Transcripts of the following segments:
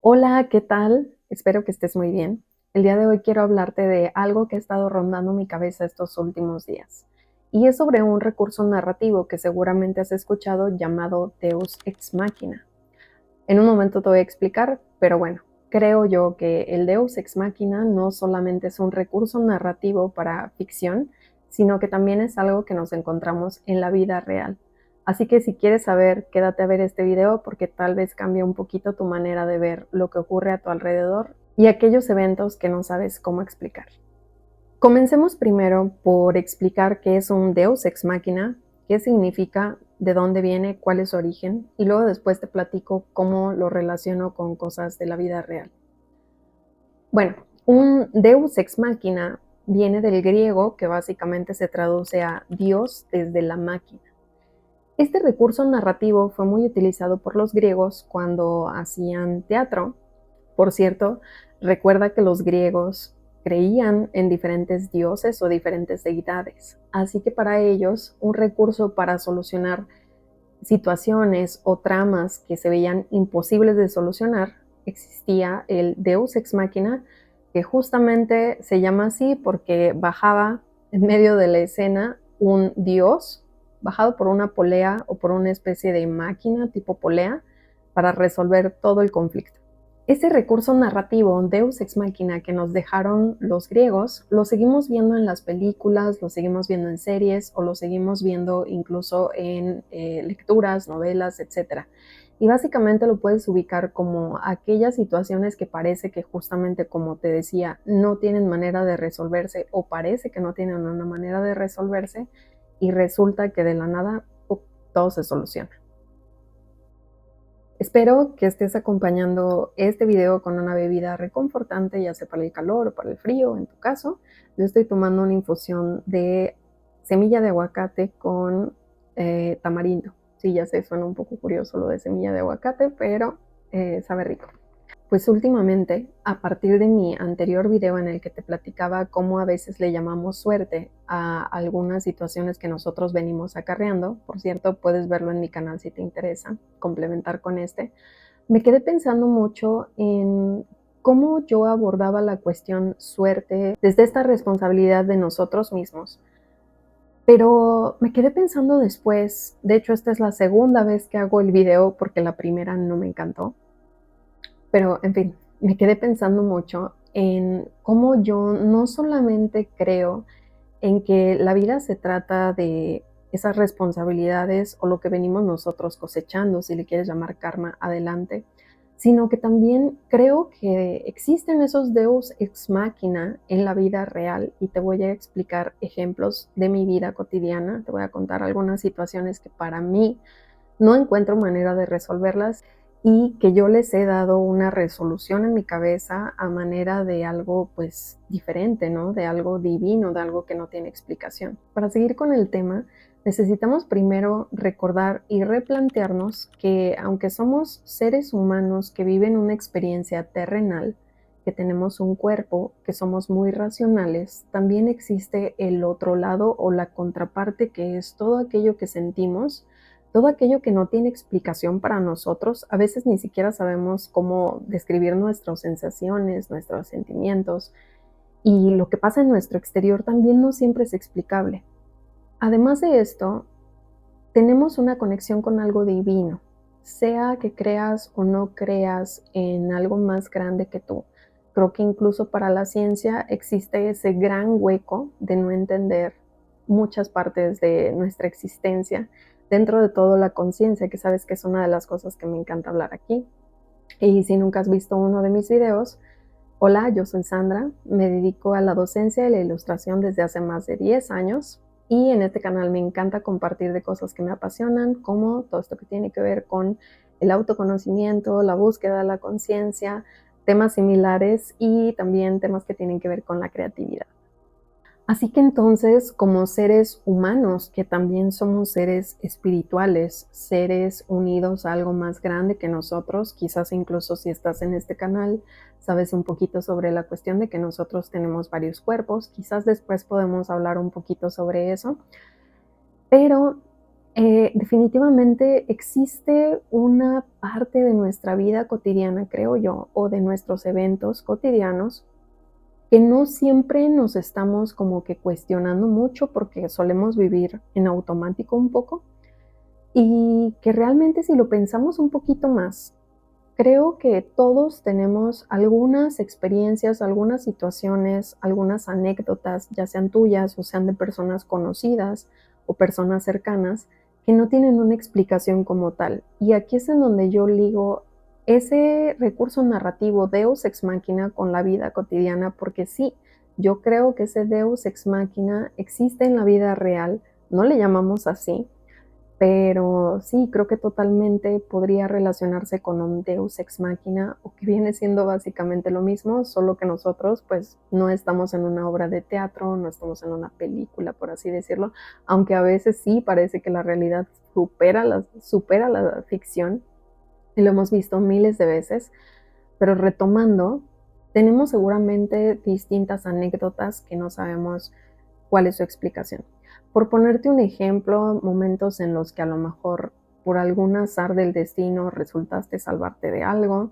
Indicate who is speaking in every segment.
Speaker 1: Hola, ¿qué tal? Espero que estés muy bien. El día de hoy quiero hablarte de algo que ha estado rondando mi cabeza estos últimos días. Y es sobre un recurso narrativo que seguramente has escuchado llamado Deus Ex Machina. En un momento te voy a explicar, pero bueno, creo yo que el Deus Ex Machina no solamente es un recurso narrativo para ficción, sino que también es algo que nos encontramos en la vida real. Así que si quieres saber, quédate a ver este video porque tal vez cambie un poquito tu manera de ver lo que ocurre a tu alrededor y aquellos eventos que no sabes cómo explicar. Comencemos primero por explicar qué es un Deus Ex Machina, qué significa, de dónde viene, cuál es su origen, y luego después te platico cómo lo relaciono con cosas de la vida real. Bueno, un Deus Ex Machina viene del griego, que básicamente se traduce a Dios desde la máquina. Este recurso narrativo fue muy utilizado por los griegos cuando hacían teatro. Por cierto, recuerda que los griegos creían en diferentes dioses o diferentes deidades, así que para ellos un recurso para solucionar situaciones o tramas que se veían imposibles de solucionar existía el Deus Ex Machina, que justamente se llama así porque bajaba en medio de la escena un dios bajado por una polea o por una especie de máquina tipo polea para resolver todo el conflicto. Ese recurso narrativo, Deus Ex Machina, que nos dejaron los griegos, lo seguimos viendo en las películas, lo seguimos viendo en series o lo seguimos viendo incluso en lecturas, novelas, etc. Y básicamente lo puedes ubicar como aquellas situaciones que parece que justamente, como te decía, no tienen manera de resolverse o parece que no tienen una manera de resolverse y resulta que de la nada todo se soluciona. Espero que estés acompañando este video con una bebida reconfortante, ya sea para el calor o para el frío, en tu caso. Yo estoy tomando una infusión de semilla de aguacate con tamarindo. Sí, ya sé, suena un poco curioso lo de semilla de aguacate, pero sabe rico. Pues últimamente, a partir de mi anterior video en el que te platicaba cómo a veces le llamamos suerte a algunas situaciones que nosotros venimos acarreando, por cierto, puedes verlo en mi canal si te interesa, complementar con este, me quedé pensando mucho en cómo yo abordaba la cuestión suerte desde esta responsabilidad de nosotros mismos. Pero me quedé pensando después, de hecho esta es la segunda vez que hago el video porque la primera no me encantó, pero, en fin, me quedé pensando mucho en cómo yo no solamente creo en que la vida se trata de esas responsabilidades o lo que venimos nosotros cosechando, si le quieres llamar karma, adelante, sino que también creo que existen esos deus ex machina en la vida real y te voy a explicar ejemplos de mi vida cotidiana, te voy a contar algunas situaciones que para mí no encuentro manera de resolverlas y que yo les he dado una resolución en mi cabeza a manera de algo pues diferente, ¿no? De algo divino, de algo que no tiene explicación. Para seguir con el tema, necesitamos primero recordar y replantearnos que aunque somos seres humanos que viven una experiencia terrenal, que tenemos un cuerpo, que somos muy racionales, también existe el otro lado o la contraparte que es todo aquello que sentimos, todo aquello que no tiene explicación para nosotros. A veces ni siquiera sabemos cómo describir nuestras sensaciones, nuestros sentimientos, y lo que pasa en nuestro exterior también no siempre es explicable. Además de esto, tenemos una conexión con algo divino, sea que creas o no creas en algo más grande que tú. Creo que incluso para la ciencia existe ese gran hueco de no entender muchas partes de nuestra existencia, dentro de todo la conciencia, que sabes que es una de las cosas que me encanta hablar aquí. Y si nunca has visto uno de mis videos, hola, yo soy Sandra, me dedico a la docencia y la ilustración desde hace más de 10 años y en este canal me encanta compartir de cosas que me apasionan, como todo esto que tiene que ver con el autoconocimiento, la búsqueda de la conciencia, temas similares y también temas que tienen que ver con la creatividad. Así que entonces, como seres humanos, que también somos seres espirituales, seres unidos a algo más grande que nosotros, quizás incluso si estás en este canal, sabes un poquito sobre la cuestión de que nosotros tenemos varios cuerpos, quizás después podemos hablar un poquito sobre eso, pero Definitivamente existe una parte de nuestra vida cotidiana, creo yo, o de nuestros eventos cotidianos, que no siempre nos estamos como que cuestionando mucho porque solemos vivir en automático un poco y que realmente si lo pensamos un poquito más, creo que todos tenemos algunas experiencias, algunas situaciones, algunas anécdotas, ya sean tuyas o sean de personas conocidas o personas cercanas, que no tienen una explicación como tal. Y aquí es en donde yo ligo ese recurso narrativo Deus ex machina con la vida cotidiana, porque sí, yo creo que ese Deus ex machina existe en la vida real, no le llamamos así, pero sí, creo que totalmente podría relacionarse con un Deus ex machina, o que viene siendo básicamente lo mismo, solo que nosotros, pues, no estamos en una obra de teatro, no estamos en una película, por así decirlo, aunque a veces sí parece que la realidad supera la ficción, y lo hemos visto miles de veces. Pero retomando, tenemos seguramente distintas anécdotas que no sabemos cuál es su explicación. Por ponerte un ejemplo, momentos en los que a lo mejor por algún azar del destino resultaste salvarte de algo,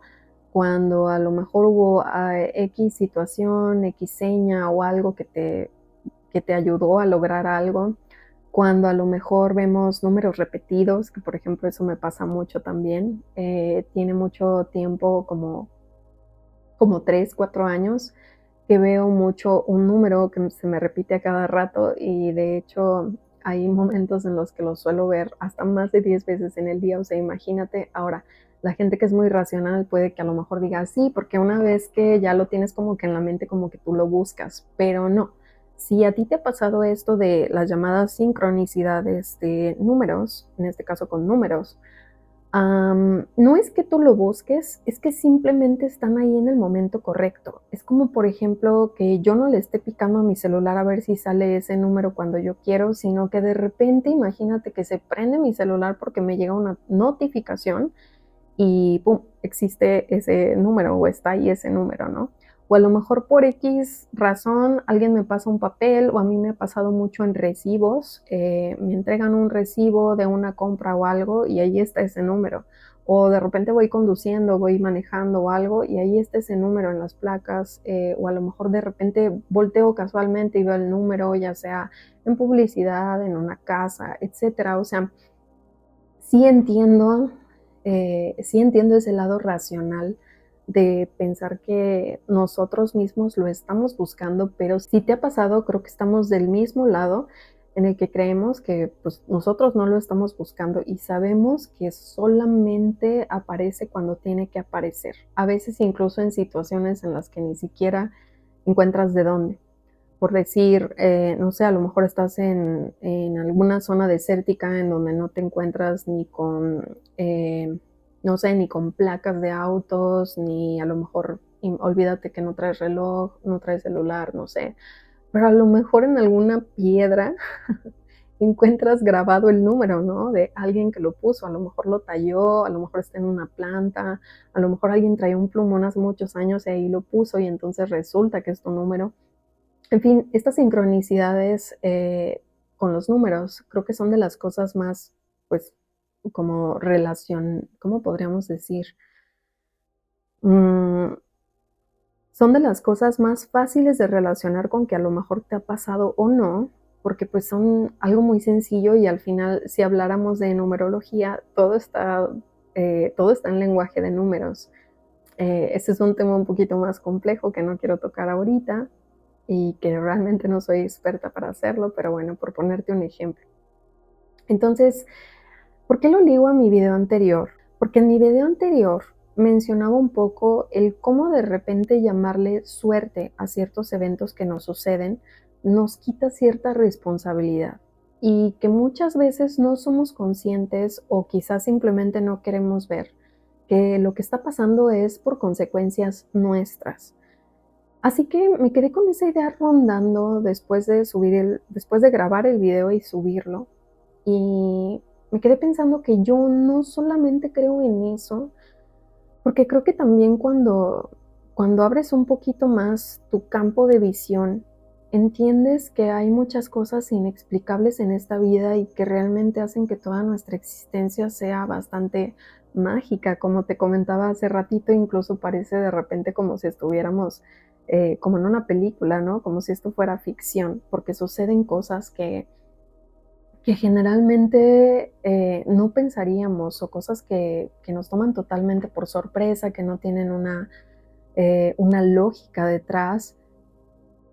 Speaker 1: cuando a lo mejor hubo X situación, X seña o algo que te ayudó a lograr algo, cuando a lo mejor vemos números repetidos, que por ejemplo eso me pasa mucho también, tiene mucho tiempo como 3 4 años, que veo mucho un número que se me repite a cada rato y de hecho hay momentos en los que lo suelo ver hasta más de 10 veces en el día, o sea, imagínate, ahora, la gente que es muy racional puede que a lo mejor diga, sí, porque una vez que ya lo tienes como que en la mente, como que tú lo buscas, pero no. Si a ti te ha pasado esto de las llamadas sincronicidades de números, en este caso con números, no es que tú lo busques, es que simplemente están ahí en el momento correcto. Es como, por ejemplo, que yo no le esté picando a mi celular a ver si sale ese número cuando yo quiero, sino que de repente imagínate que se prende mi celular porque me llega una notificación y pum, existe ese número o está ahí ese número, ¿no? O a lo mejor por X razón alguien me pasa un papel o a mí me ha pasado mucho en recibos, me entregan un recibo de una compra o algo y ahí está ese número. O de repente voy conduciendo, voy manejando o algo y ahí está ese número en las placas, o a lo mejor de repente volteo casualmente y veo el número, ya sea en publicidad, en una casa, etcétera. O sea, sí entiendo ese lado racional de pensar que nosotros mismos lo estamos buscando, pero si te ha pasado, creo que estamos del mismo lado en el que creemos que pues, nosotros no lo estamos buscando y sabemos que solamente aparece cuando tiene que aparecer. A veces incluso en situaciones en las que ni siquiera encuentras de dónde. Por decir, no sé, a lo mejor estás en alguna zona desértica en donde no te encuentras ni con, no sé, ni con placas de autos, ni a lo mejor, olvídate que no traes reloj, no traes celular, no sé, pero a lo mejor en alguna piedra encuentras grabado el número, ¿no? De alguien que lo puso, a lo mejor lo talló, a lo mejor está en una planta, a lo mejor alguien traía un plumón hace muchos años y ahí lo puso y entonces resulta que es tu número. En fin, estas sincronicidades, con los números, creo que son de las cosas más, pues, como relación ¿cómo podríamos decir? Mm, son de las cosas más fáciles de relacionar con que a lo mejor te ha pasado o no, porque, pues, son algo muy sencillo y al final, si habláramos de numerología, todo está en lenguaje de números. Ese es un tema un poquito más complejo que no quiero tocar ahorita, y que realmente no soy experta para hacerlo, pero bueno, por ponerte un ejemplo. Entonces, ¿por qué lo ligo a mi video anterior? Porque en mi video anterior mencionaba un poco el cómo de repente llamarle suerte a ciertos eventos que nos suceden nos quita cierta responsabilidad y que muchas veces no somos conscientes o quizás simplemente no queremos ver que lo que está pasando es por consecuencias nuestras. Así que me quedé con esa idea rondando después de grabar el video y subirlo, y me quedé pensando que yo no solamente creo en eso, porque creo que también cuando abres un poquito más tu campo de visión entiendes que hay muchas cosas inexplicables en esta vida y que realmente hacen que toda nuestra existencia sea bastante mágica. Como te comentaba hace ratito, incluso parece de repente como si estuviéramos como en una película, ¿no? Como si esto fuera ficción, porque suceden cosas que generalmente no pensaríamos, o cosas que nos toman totalmente por sorpresa, que no tienen una lógica detrás.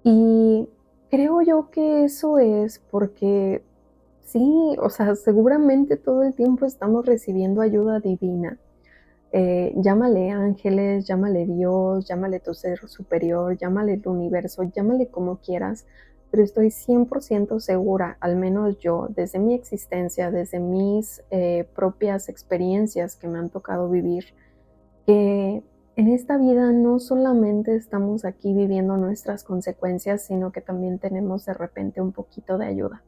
Speaker 1: Y creo yo que eso es porque sí, o sea, seguramente todo el tiempo estamos recibiendo ayuda divina. Llámale ángeles, llámale Dios, llámale tu ser superior, llámale el universo, llámale como quieras, pero estoy 100% segura, al menos yo, desde mi existencia, desde mis propias experiencias que me han tocado vivir, que en esta vida no solamente estamos aquí viviendo nuestras consecuencias, sino que también tenemos de repente un poquito de ayuda.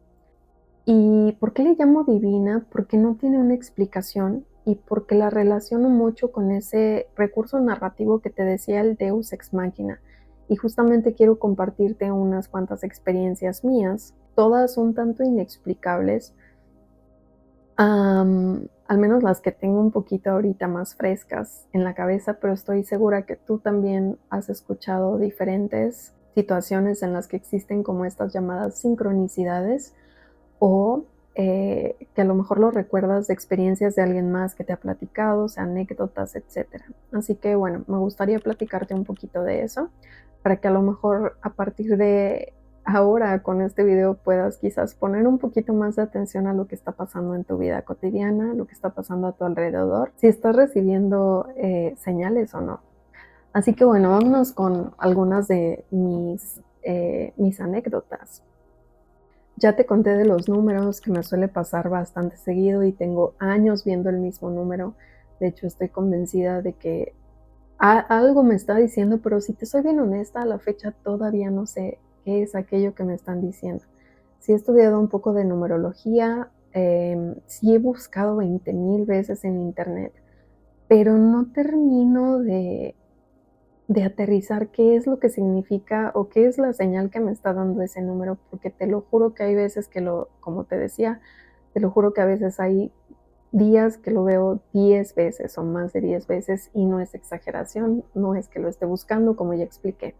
Speaker 1: ¿Y por qué le llamo divina? Porque no tiene una explicación y porque la relaciono mucho con ese recurso narrativo que te decía, el Deus ex machina. Y justamente quiero compartirte unas cuantas experiencias mías, todas un tanto inexplicables, al menos las que tengo un poquito ahorita más frescas en la cabeza, pero estoy segura que tú también has escuchado diferentes situaciones en las que existen como estas llamadas sincronicidades o que a lo mejor lo recuerdas de experiencias de alguien más que te ha platicado, o sea, anécdotas, etcétera. Así que bueno, me gustaría platicarte un poquito de eso para que a lo mejor a partir de ahora con este video puedas quizás poner un poquito más de atención a lo que está pasando en tu vida cotidiana, lo que está pasando a tu alrededor, si estás recibiendo señales o no. Así que bueno, vámonos con algunas de mis anécdotas. Ya te conté de los números, que me suele pasar bastante seguido y tengo años viendo el mismo número. De hecho, estoy convencida de que algo me está diciendo, pero si te soy bien honesta, a la fecha todavía no sé qué es aquello que me están diciendo. Sí he estudiado un poco de numerología, sí he buscado 20,000 veces en internet, pero no termino de aterrizar qué es lo que significa o qué es la señal que me está dando ese número, porque te lo juro que hay veces que como te decía, te lo juro que a veces hay días que lo veo 10 veces o más de 10 veces y no es exageración, no es que lo esté buscando, como ya expliqué.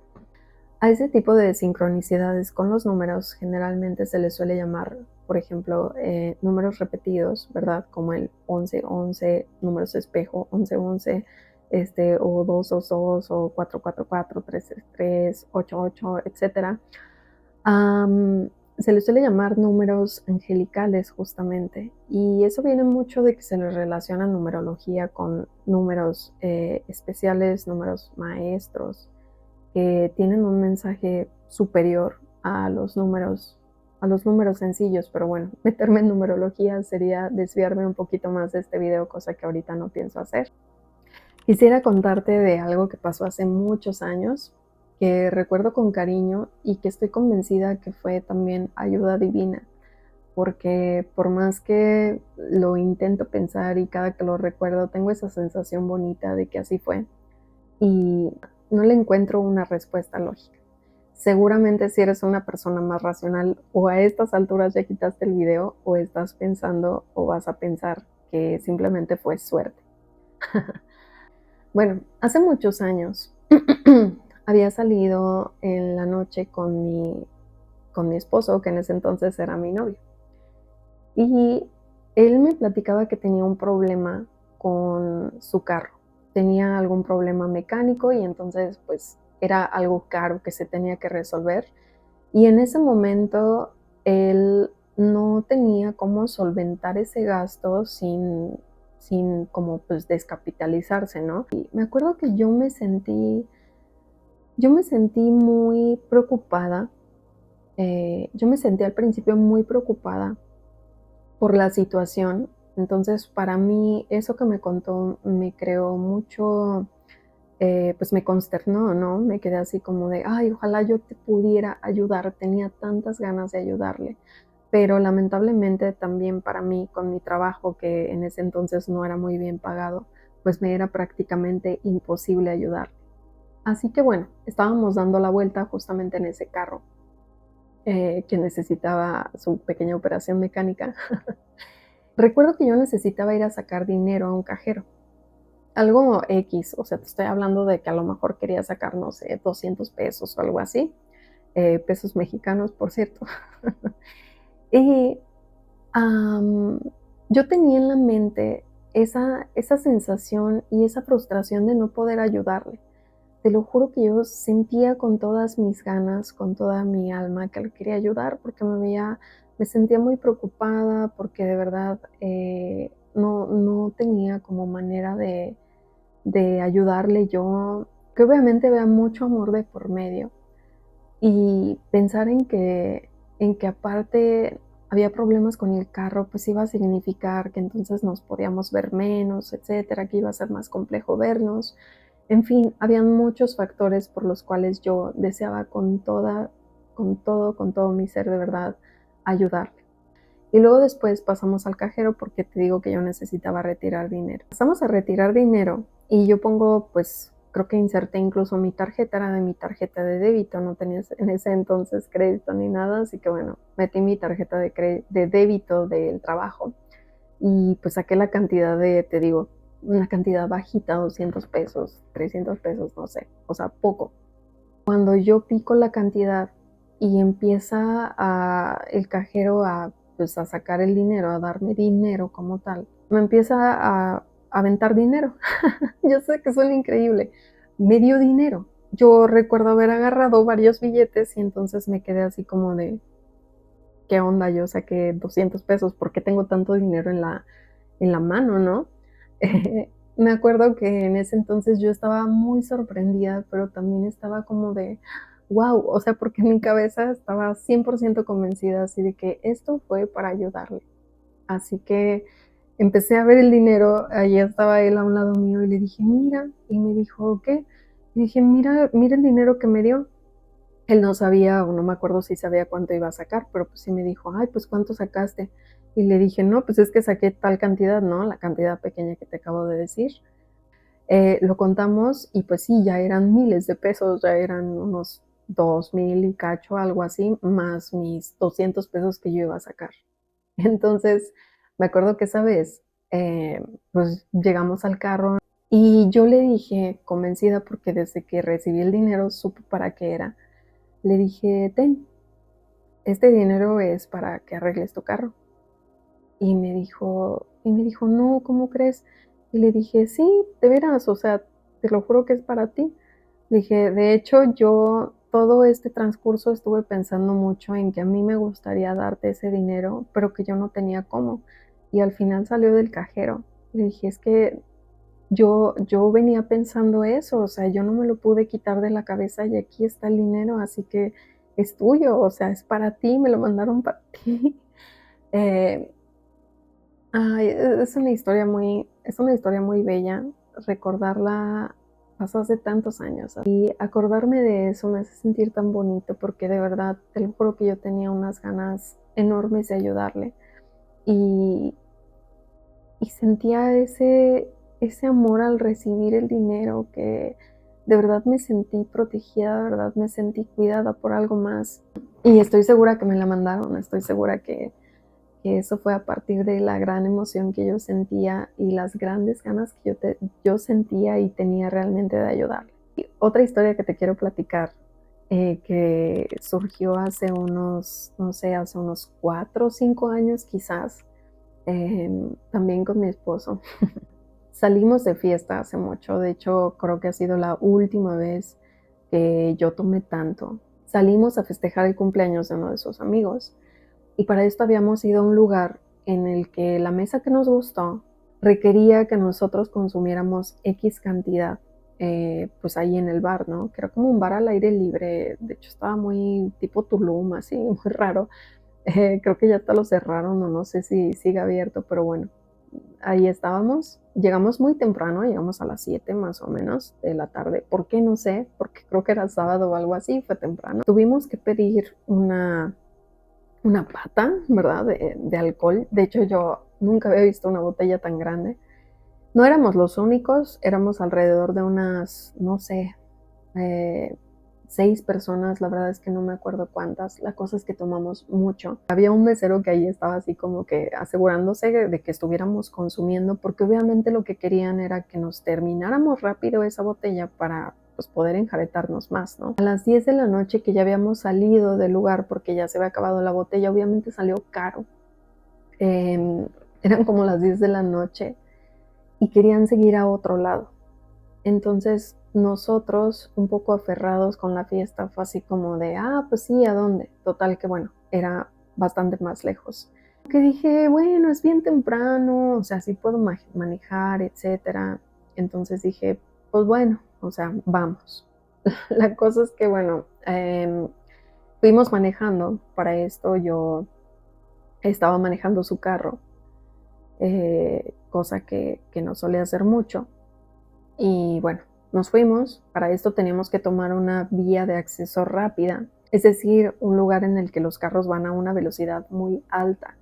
Speaker 1: A ese tipo de sincronicidades con los números generalmente se les suele llamar, por ejemplo, números repetidos, ¿verdad? Como el 1111, números espejo, 1111, o 222, o 444, 333, 88, etcétera. Se les suele llamar números angelicales justamente, y eso viene mucho de que se les relaciona numerología con números especiales, números maestros, que tienen un mensaje superior a los números sencillos, pero bueno, meterme en numerología sería desviarme un poquito más de este video, cosa que ahorita no pienso hacer. Quisiera contarte de algo que pasó hace muchos años, que recuerdo con cariño y que estoy convencida que fue también ayuda divina, porque por más que lo intento pensar y cada que lo recuerdo tengo esa sensación bonita de que así fue y no le encuentro una respuesta lógica. Seguramente si eres una persona más racional o a estas alturas ya quitaste el video o estás pensando o vas a pensar que simplemente fue suerte. Bueno, hace muchos años había salido en la noche con mi esposo, que en ese entonces era mi novio. Y él me platicaba que tenía un problema con su carro. Tenía algún problema mecánico y entonces pues era algo caro que se tenía que resolver. Y en ese momento él no tenía cómo solventar ese gasto sin como pues descapitalizarse, ¿no? Y me acuerdo que yo me sentí muy preocupada. Yo me sentí al principio muy preocupada por la situación. Entonces, para mí, eso que me contó me creó mucho, pues me consternó, ¿no? Me quedé así como de, ay, ojalá yo te pudiera ayudar. Tenía tantas ganas de ayudarle. Pero lamentablemente también para mí, con mi trabajo, que en ese entonces no era muy bien pagado, pues me era prácticamente imposible ayudar. Así que bueno, estábamos dando la vuelta justamente en ese carro. que necesitaba su pequeña operación mecánica. Recuerdo que yo necesitaba ir a sacar dinero a un cajero, algo X, o sea, te estoy hablando de que a lo mejor quería sacar, no sé, 200 pesos o algo así, pesos mexicanos, por cierto. Y Am, yo tenía en la mente esa sensación y esa frustración de no poder ayudarle. Te lo juro que yo sentía con todas mis ganas, con toda mi alma que le quería ayudar porque me sentía muy preocupada porque de verdad no tenía como manera de ayudarle yo, que obviamente vea mucho amor de por medio. Y pensar en que aparte había problemas con el carro, pues iba a significar que entonces nos podíamos ver menos, etcétera, que iba a ser más complejo vernos. En fin, habían muchos factores por los cuales yo deseaba con todo mi ser de verdad ayudarle. Y luego después pasamos al cajero porque te digo que yo necesitaba retirar dinero. Pasamos a retirar dinero y yo pongo, pues creo que inserté incluso mi tarjeta, era de mi tarjeta de débito, no tenía en ese entonces crédito ni nada, así que bueno, metí mi tarjeta de débito del trabajo y pues saqué la cantidad te digo, una cantidad bajita, 200 pesos, 300 pesos, no sé, o sea, poco. Cuando yo pico la cantidad y empieza el cajero pues, a sacar el dinero, a darme dinero como tal, me empieza a aventar dinero. Yo sé que suena increíble. Me dio dinero. Yo recuerdo haber agarrado varios billetes y entonces me quedé así como de, ¿qué onda? Yo saqué 200 pesos, ¿por qué tengo tanto dinero en la mano, no? Me acuerdo que en ese entonces yo estaba muy sorprendida, pero también estaba como de, wow, o sea, porque en mi cabeza estaba 100% convencida así de que esto fue para ayudarle. Así que empecé a ver el dinero, ahí estaba él a un lado mío y le dije, mira, y me dijo, ¿qué? Y dije, mira, mira el dinero que me dio. Él no sabía, o no me acuerdo si sabía cuánto iba a sacar, pero pues sí me dijo, ay, pues ¿cuánto sacaste? Y le dije, no, pues es que saqué tal cantidad, ¿no? La cantidad pequeña que te acabo de decir. Lo contamos y pues sí, ya eran miles de pesos, ya eran unos 2,000 y cacho, algo así, más mis 200 pesos que yo iba a sacar. Entonces, me acuerdo que esa vez, pues llegamos al carro y yo le dije, convencida, porque desde que recibí el dinero supe para qué era, le dije, ten, este dinero es para que arregles tu carro. Y me dijo, no, ¿cómo crees? Y le dije, sí, de veras, o sea, te lo juro que es para ti. Le dije, de hecho, yo todo este transcurso estuve pensando mucho en que a mí me gustaría darte ese dinero, pero que yo no tenía cómo. Y al final salió del cajero. Le dije, es que yo venía pensando eso, o sea, yo no me lo pude quitar de la cabeza y aquí está el dinero, así que es tuyo, o sea, es para ti, me lo mandaron para ti. Eh, Ay, es una historia muy bella. Recordarla pasó hace tantos años y acordarme de eso me hace sentir tan bonito porque de verdad te lo juro que yo tenía unas ganas enormes de ayudarle y, y sentía ese amor al recibir el dinero que de verdad me sentí protegida, de verdad me sentí cuidada por algo más y estoy segura que me la mandaron, estoy segura que eso fue a partir de la gran emoción que yo sentía y las grandes ganas que yo sentía y tenía realmente de ayudarle. Y otra historia que te quiero platicar, que surgió hace unos, no sé, hace unos 4 o 5 años quizás, también con mi esposo. Salimos de fiesta hace mucho, de hecho creo que ha sido la última vez que yo tomé tanto. Salimos a festejar el cumpleaños de uno de sus amigos y para esto habíamos ido a un lugar en el que la mesa que nos gustó requería que nosotros consumiéramos X cantidad, pues ahí en el bar, ¿no? Que era como un bar al aire libre, de hecho estaba muy tipo Tulum, así, muy raro. Creo que ya hasta lo cerraron o no sé si sigue abierto, pero bueno, ahí estábamos. Llegamos muy temprano, llegamos a las 7 más o menos de la tarde. ¿Por qué? No sé, porque creo que era sábado o algo así, fue temprano. Tuvimos que pedir una pata, ¿verdad? De alcohol. De hecho, yo nunca había visto una botella tan grande. No éramos los únicos, éramos alrededor de unas, no sé, eh, 6 personas, la verdad es que no me acuerdo cuántas. La cosa es que tomamos mucho. Había un mesero que ahí estaba así como que asegurándose de que estuviéramos consumiendo, porque obviamente lo que querían era que nos termináramos rápido esa botella para pues poder enjaretarnos más, ¿no? A las 10 de la noche que ya habíamos salido del lugar porque ya se había acabado la botella, obviamente salió caro. Eran como las 10 de la noche y querían seguir a otro lado. Entonces nosotros, un poco aferrados con la fiesta, fue así como de, pues sí, ¿a dónde? Total que bueno, era bastante más lejos. Que dije, bueno, es bien temprano, o sea, sí puedo manejar, etcétera. Entonces dije, pues bueno, o sea, vamos. La cosa es que bueno, fuimos manejando. Para esto yo estaba manejando su carro, cosa que no solía hacer mucho. Y bueno, nos fuimos. Para esto teníamos que tomar una vía de acceso rápida, es decir, un lugar en el que los carros van a una velocidad muy alta.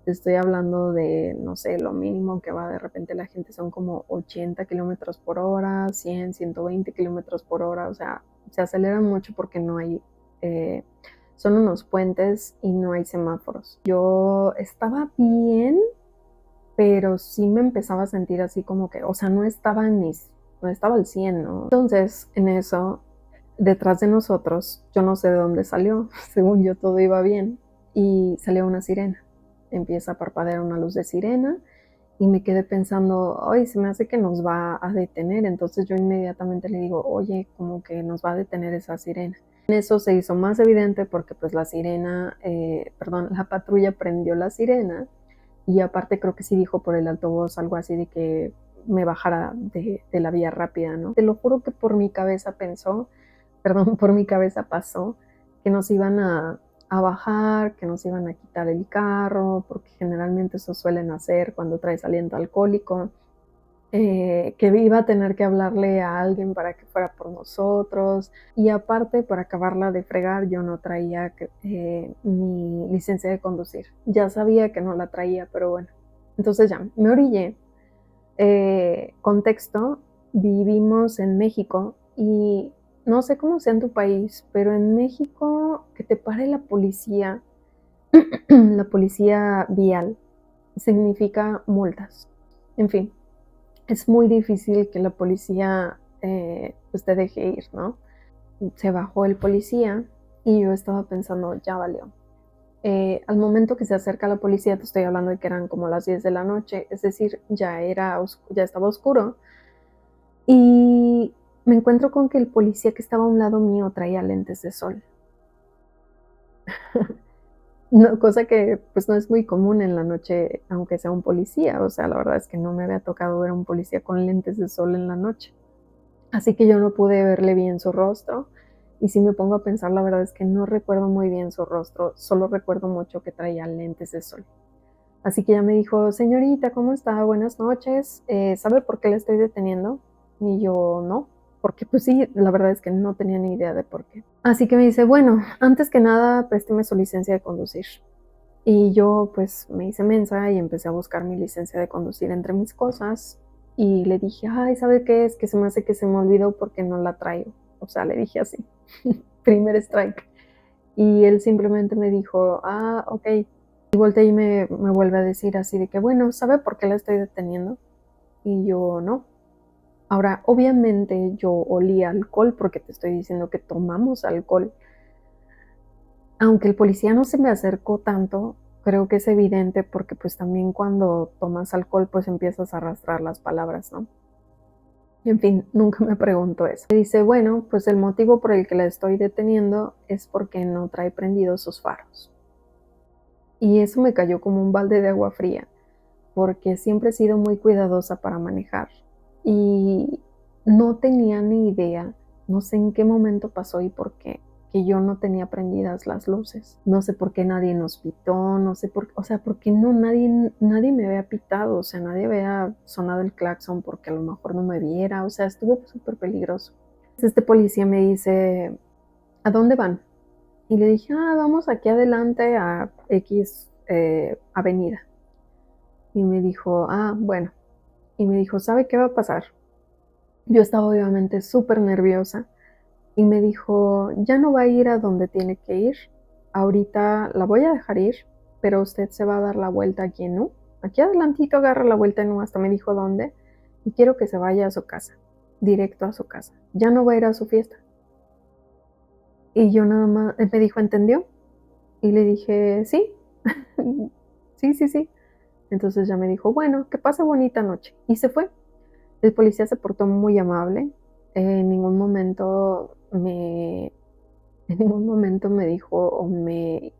Speaker 1: Estoy hablando de, no sé, lo mínimo que va de repente la gente son como 80 kilómetros por hora, 100, 120 kilómetros por hora. O sea, se aceleran mucho porque no hay, son unos puentes y no hay semáforos. Yo estaba bien, pero sí me empezaba a sentir así como que, o sea, no estaba al 100, ¿no? Entonces, en eso, detrás de nosotros, yo no sé de dónde salió, según yo todo iba bien, y salió una sirena. Empieza a parpadear una luz de sirena y me quedé pensando, ay, se me hace que nos va a detener. Entonces yo inmediatamente le digo, oye, como que nos va a detener esa sirena. En eso se hizo más evidente porque pues la patrulla prendió la sirena. Y aparte creo que sí dijo por el altavoz algo así de que me bajara de la vía rápida, ¿no? Te lo juro que por mi cabeza por mi cabeza pasó que nos iban a bajar, que nos iban a quitar el carro, porque generalmente eso suelen hacer cuando traes aliento alcohólico. Que iba a tener que hablarle a alguien para que fuera por nosotros. Y aparte, para acabarla de fregar, yo no traía mi licencia de conducir. Ya sabía que no la traía, pero bueno. Entonces ya, me orillé. Contexto, vivimos en México y no sé cómo sea en tu país, pero en México que te pare la policía, la policía vial, significa multas. En fin, es muy difícil que la policía pues te deje ir, ¿no? Se bajó el policía y yo estaba pensando, ya valió. Al momento que se acerca la policía, te estoy hablando de que eran como las 10 de la noche, es decir, ya estaba oscuro, y me encuentro con que el policía que estaba a un lado mío traía lentes de sol. No, cosa que pues no es muy común en la noche, aunque sea un policía. O sea, la verdad es que no me había tocado ver a un policía con lentes de sol en la noche. Así que yo no pude verle bien su rostro. Y si me pongo a pensar, la verdad es que no recuerdo muy bien su rostro, solo recuerdo mucho que traía lentes de sol. Así que ella me dijo, señorita, ¿cómo está? Buenas noches. ¿Sabe por qué la estoy deteniendo? Y yo, no, porque pues sí, la verdad es que no tenía ni idea de por qué. Así que me dice, bueno, antes que nada, présteme su licencia de conducir. Y yo pues me hice mensa y empecé a buscar mi licencia de conducir entre mis cosas. Y le dije, ay, ¿sabe qué es? Que se me hace que se me olvidó porque no la traigo. O sea, le dije así, primer strike. Y él simplemente me dijo, ok. Y volteé y me vuelve a decir así de que, bueno, ¿sabe por qué la estoy deteniendo? Y yo, no. Ahora, obviamente yo olía alcohol porque te estoy diciendo que tomamos alcohol. Aunque el policía no se me acercó tanto, creo que es evidente porque pues también cuando tomas alcohol pues empiezas a arrastrar las palabras, ¿no? En fin, nunca me preguntó eso. Me dice, bueno, pues el motivo por el que la estoy deteniendo es porque no trae prendidos sus faros. Y eso me cayó como un balde de agua fría, porque siempre he sido muy cuidadosa para manejar. Y no tenía ni idea, no sé en qué momento pasó y por qué, que yo no tenía prendidas las luces. No sé por qué nadie nos pitó, no sé por qué, o sea, porque no, nadie me había pitado, o sea, nadie había sonado el claxon porque a lo mejor no me viera, o sea, estuvo súper peligroso. Este policía me dice, ¿a dónde van? Y le dije, vamos aquí adelante a X avenida. Y me dijo, bueno. Y me dijo, ¿sabe qué va a pasar? Yo estaba obviamente súper nerviosa y me dijo, ya no va a ir a donde tiene que ir, ahorita la voy a dejar ir, pero usted se va a dar la vuelta aquí en U, aquí adelantito agarra la vuelta en U, hasta me dijo dónde, y quiero que se vaya a su casa, directo a su casa, ya no va a ir a su fiesta. Y yo nada más, me dijo, ¿entendió? Y le dije, sí, sí, sí, sí. Entonces ya me dijo, bueno, que pase bonita noche. Y se fue. El policía se portó muy amable. En ningún momento me, en ningún momento me dijo o me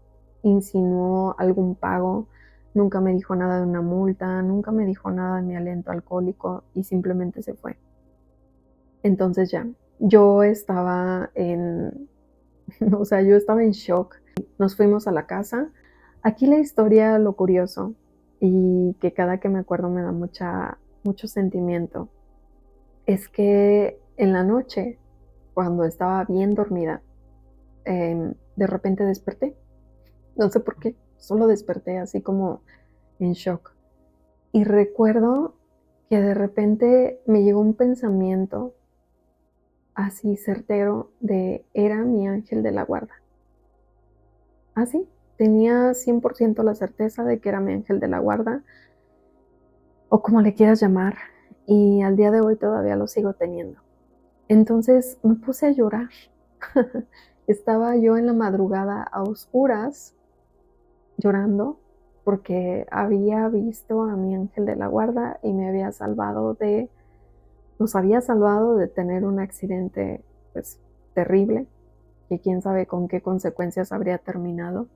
Speaker 1: insinuó algún pago. Nunca me dijo nada de una multa, nunca me dijo nada de mi aliento alcohólico y simplemente se fue. Entonces ya, yo estaba en, o sea, yo estaba en shock. Nos fuimos a la casa. Aquí la historia, lo curioso, y que cada que me acuerdo me da mucho sentimiento, es que en la noche, cuando estaba bien dormida, de repente desperté. No sé por qué, solo desperté así como en shock. Y recuerdo que de repente me llegó un pensamiento así certero de era mi ángel de la guarda. Así, tenía 100% la certeza de que era mi ángel de la guarda, o como le quieras llamar, y al día de hoy todavía lo sigo teniendo. Entonces me puse a llorar. Estaba yo en la madrugada a oscuras llorando porque había visto a mi ángel de la guarda y nos había salvado de tener un accidente pues terrible, que quién sabe con qué consecuencias habría terminado.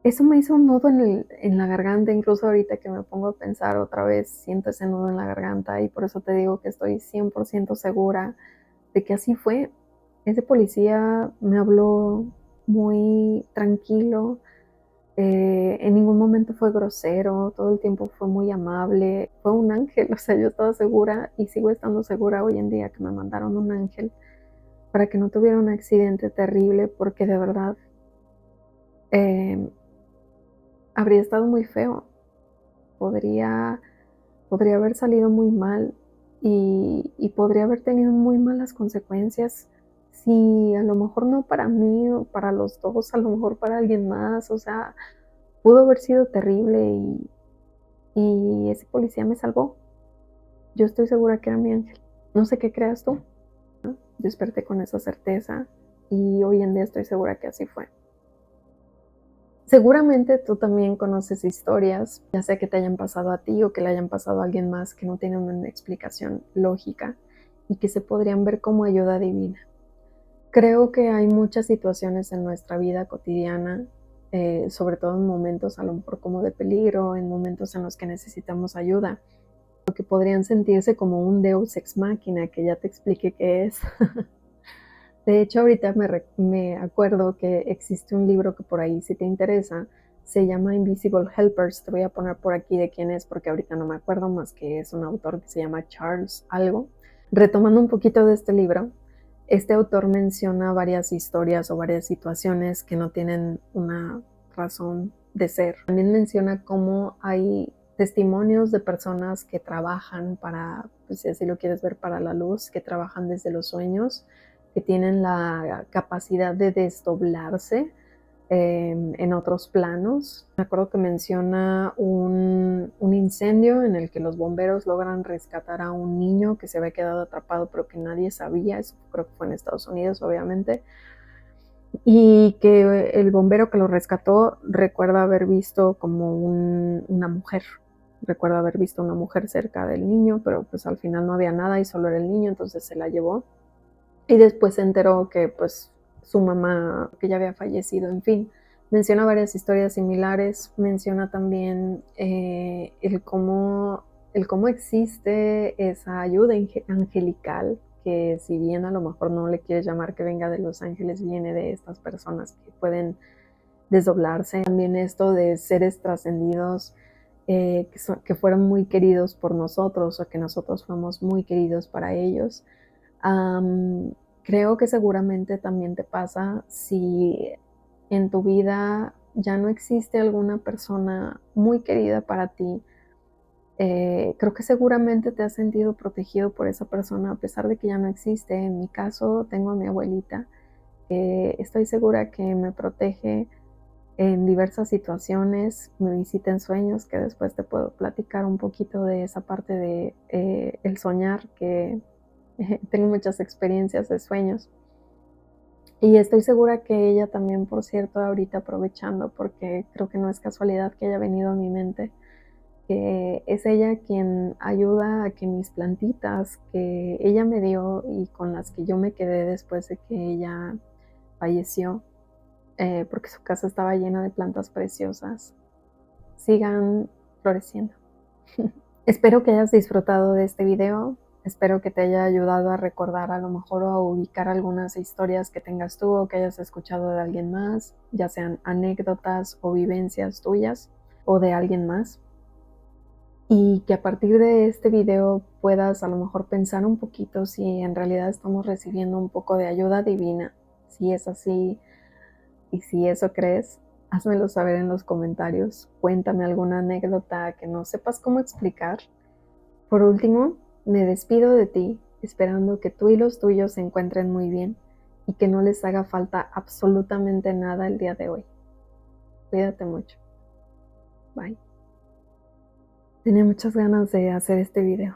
Speaker 1: Eso me hizo un nudo en la garganta, incluso ahorita que me pongo a pensar otra vez, siento ese nudo en la garganta y por eso te digo que estoy 100% segura de que así fue. Ese policía me habló muy tranquilo, en ningún momento fue grosero, todo el tiempo fue muy amable, fue un ángel, o sea, yo estaba segura y sigo estando segura hoy en día que me mandaron un ángel para que no tuviera un accidente terrible, porque de verdad eh, habría estado muy feo. Podría, podría haber salido muy mal y podría haber tenido muy malas consecuencias si a lo mejor no para mí o para los dos, a lo mejor para alguien más, o sea, pudo haber sido terrible y ese policía me salvó. Yo estoy segura que era mi ángel. No sé qué creas tú. Desperté con esa certeza y hoy en día estoy segura que así fue. Seguramente tú también conoces historias, ya sea que te hayan pasado a ti o que le hayan pasado a alguien más que no tienen una explicación lógica y que se podrían ver como ayuda divina. Creo que hay muchas situaciones en nuestra vida cotidiana, sobre todo en momentos a lo mejor como de peligro, en momentos en los que necesitamos ayuda, que podrían sentirse como un deus ex machina, que ya te expliqué qué es. De hecho, ahorita me acuerdo que existe un libro que por ahí, si te interesa, se llama Invisible Helpers. Te voy a poner por aquí de quién es, porque ahorita no me acuerdo más que es un autor que se llama Charles algo. Retomando un poquito de este libro, este autor menciona varias historias o varias situaciones que no tienen una razón de ser. También menciona cómo hay testimonios de personas que trabajan para, pues si así lo quieres ver, para la luz, que trabajan desde los sueños, que tienen la capacidad de desdoblarse en otros planos. Me acuerdo que menciona un incendio en el que los bomberos logran rescatar a un niño que se había quedado atrapado pero que nadie sabía, eso creo que fue en Estados Unidos obviamente, y que el bombero que lo rescató recuerda haber visto como una mujer, recuerda haber visto una mujer cerca del niño, pero pues al final no había nada y solo era el niño, entonces se la llevó. Y después se enteró que pues su mamá, que ya había fallecido, en fin. Menciona varias historias similares, menciona también el cómo existe esa ayuda angelical, que si bien a lo mejor no le quieres llamar que venga de los ángeles, viene de estas personas que pueden desdoblarse. También esto de seres trascendidos que fueron muy queridos por nosotros o que nosotros fuimos muy queridos para ellos. Um, Creo que seguramente también te pasa si en tu vida ya no existe alguna persona muy querida para ti, Creo que seguramente te has sentido protegido por esa persona a pesar de que ya no existe. En mi caso, tengo a mi abuelita, que estoy segura que me protege en diversas situaciones, me visita en sueños, que después te puedo platicar un poquito de esa parte de el soñar, que tengo muchas experiencias de sueños. Y estoy segura que ella también, por cierto, ahorita aprovechando, porque creo que no es casualidad que haya venido a mi mente, que es ella quien ayuda a que mis plantitas que ella me dio y con las que yo me quedé después de que ella falleció, porque su casa estaba llena de plantas preciosas, sigan floreciendo. Espero que hayas disfrutado de este video. Espero que te haya ayudado a recordar a lo mejor o a ubicar algunas historias que tengas tú o que hayas escuchado de alguien más, ya sean anécdotas o vivencias tuyas o de alguien más. Y que a partir de este video puedas a lo mejor pensar un poquito si en realidad estamos recibiendo un poco de ayuda divina. Si es así y si eso crees, házmelo saber en los comentarios. Cuéntame alguna anécdota que no sepas cómo explicar. Por último, me despido de ti, esperando que tú y los tuyos se encuentren muy bien y que no les haga falta absolutamente nada el día de hoy. Cuídate mucho. Bye. Tenía muchas ganas de hacer este video.